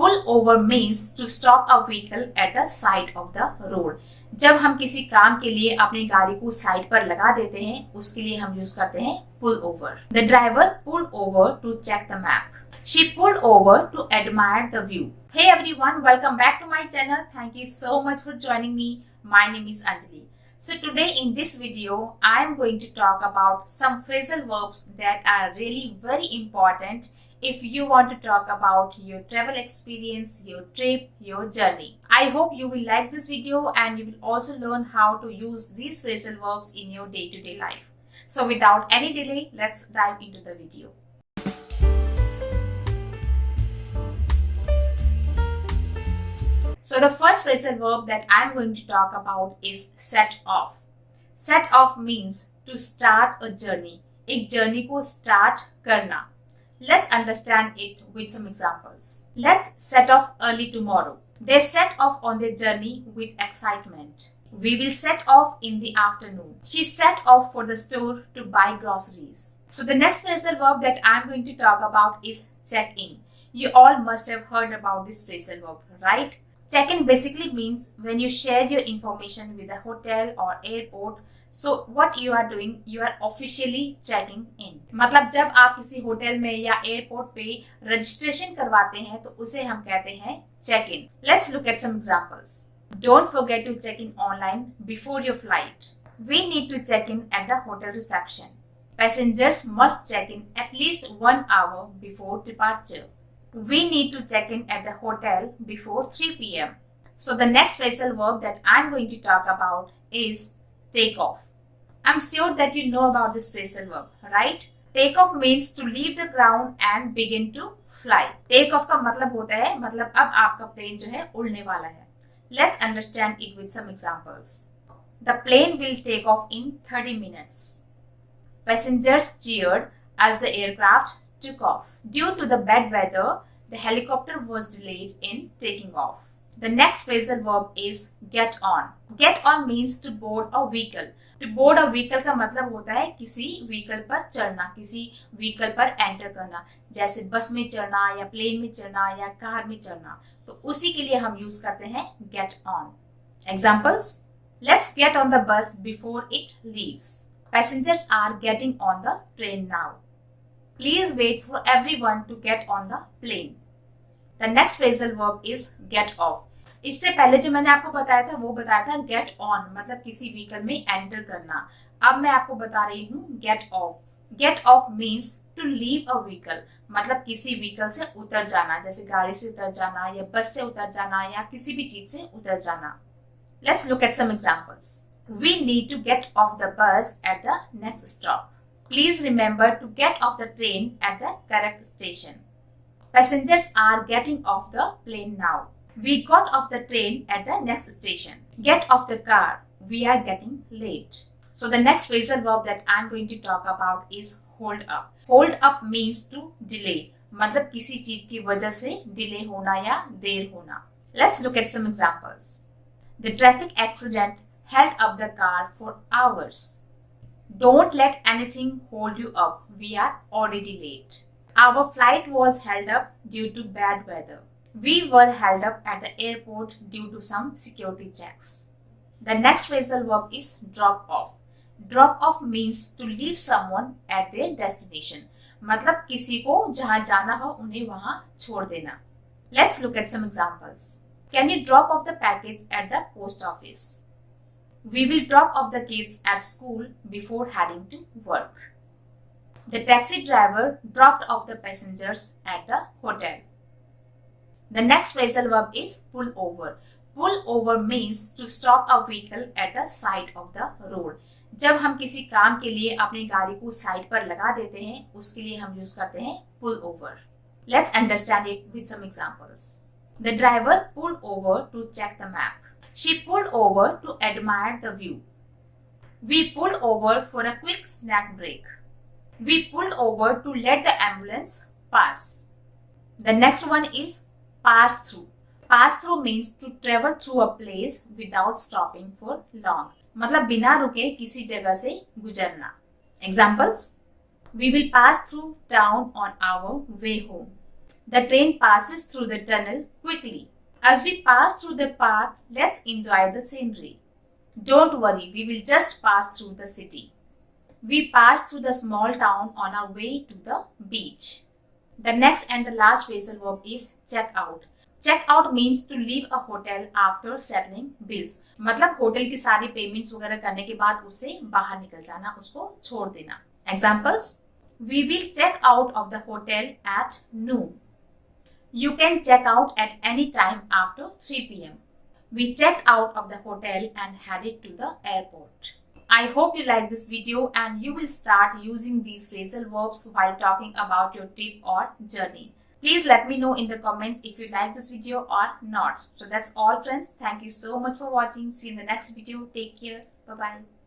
Pull over means to stop a vehicle at the side of the road. जब हम किसी काम के लिए अपनी गाड़ी को साइड पर लगा देते हैं उसके लिए हम यूज करते हैं pull over. The driver pulled over to check the map. She pulled over to admire the view. Hey everyone, welcome back to my channel. Thank you so much for joining me. My name is Anjali. So today in this video, I am going to talk about some phrasal verbs that are really very important if you want to talk about your travel experience, your trip, your journey. I hope you will like this video and you will also learn how to use these phrasal verbs in your day-to-day life. So without any delay, let's dive into the video. So the first phrasal verb that I'm going to talk about is set off. Set off means to start a journey. एक journey को start करना. Let's understand it with some examples. Let's set off early tomorrow. They set off on their journey with excitement. We will set off in the afternoon. She set off for the store to buy groceries. So the next phrasal verb that I'm going to talk about is check in. You all must have heard about this phrasal verb, right? Check-in basically means when you share your information with a hotel or airport. So what you are doing, you are officially checking in. मतलब जब आप किसी hotel में या airport पे registration करवाते हैं तो उसे हम कहते हैं check in. Let's look at some examples. Don't forget to check in online before your flight. We need to check in at the hotel reception. Passengers must check in at least 1 hour before departure. We need to check in at the hotel before 3 p.m. So the next phrasal verb that I'm going to talk about is take off. I'm sure that you know about this phrasal verb, right? Take off means to leave the ground and begin to fly. Take off का मतलब होता है मतलब अब आपका plane जो है उड़ने वाला है. Let's understand it with some examples. The plane will take off in 30 minutes. Passengers cheered as the aircraft took off. Due to the bad weather, the helicopter was delayed in taking off. The next phrasal verb is get on. Get on means to board a vehicle. To board a vehicle का मतलब होता है किसी vehicle पर चढ़ना, किसी vehicle पर enter करना, जैसे बस में चढ़ना या plane में चढ़ना या कार में चढ़ना. तो उसी के लिए हम यूज करते हैं get on. Examples: Let's get on the bus before it leaves. Passengers are getting on the train now. Please wait for everyone to get on the plane. The next phrasal verb is get off. इससे पहले जो मैंने आपको बताया था वो बताया था get on मतलब किसी व्हीकल में एंटर करना. अब मैं आपको बता रही हूँ get off. Get off means to leave a vehicle मतलब किसी व्हीकल से उतर जाना, जैसे गाड़ी से उतर जाना या बस से उतर जाना या किसी भी चीज से उतर जाना. Let's look at some examples. We need to get off the bus at the next stop. Please remember to get off the train at the correct station. Passengers are getting off the plane now. We got off the train at the next station. Get off the car. We are getting late. So the next phrasal verb that I'm going to talk about is hold up. Hold up means to delay. मतलब किसी चीज की वजह से delay होना या देर होना. Let's look at some examples. The traffic accident held up the car for hours. Don't let anything hold you up. We are already late. Our flight was held up due to bad weather. We were held up at the airport due to some security checks. The next phrasal verb is drop off. Drop off means to leave someone at their destination. मतलब किसी को जहाँ जाना हो उन्हें वहाँ छोड़ देना. Let's look at some examples. Can you drop off the package at the post office? We will drop off the kids at school before heading to work. The taxi driver dropped off the passengers at the hotel. The next phrasal verb is pull over. Pull over means to stop a vehicle at the side of the road. जब हम किसी काम के लिए अपनी गाड़ी को side पर लगा देते हैं उसके लिए हम यूज करते हैं pull over. Let's understand it with some examples. The driver pulled over to check the map. She pulled over to admire the view. We pulled over for a quick snack break. We pulled over to let the ambulance pass. The next one is pass through. Pass through means to travel through a place without stopping for long. मतलब बिना रुके किसी जगह से गुजरना. Examples: We will pass through town on our way home. The train passes through the tunnel quickly. As we pass through the park, let's enjoy the scenery. Don't worry, we will just pass through the city. We pass through the small town on our way to the beach. The next and the last phrasal verb is check out. Check out means to leave a hotel after settling bills. मतलब hotel की सारी payments वगैरह करने के बाद उससे बाहर निकल जाना, उसको छोड़ देना. Examples: We will check out of the hotel at noon. You can check out at any time after 3 p.m. We checked out of the hotel and headed to the airport. I hope you like this video and you will start using these phrasal verbs while talking about your trip or journey. Please let me know in the comments if you like this video or not. So that's all, friends. Thank you so much for watching. See you in the next video. Take care. Bye-bye.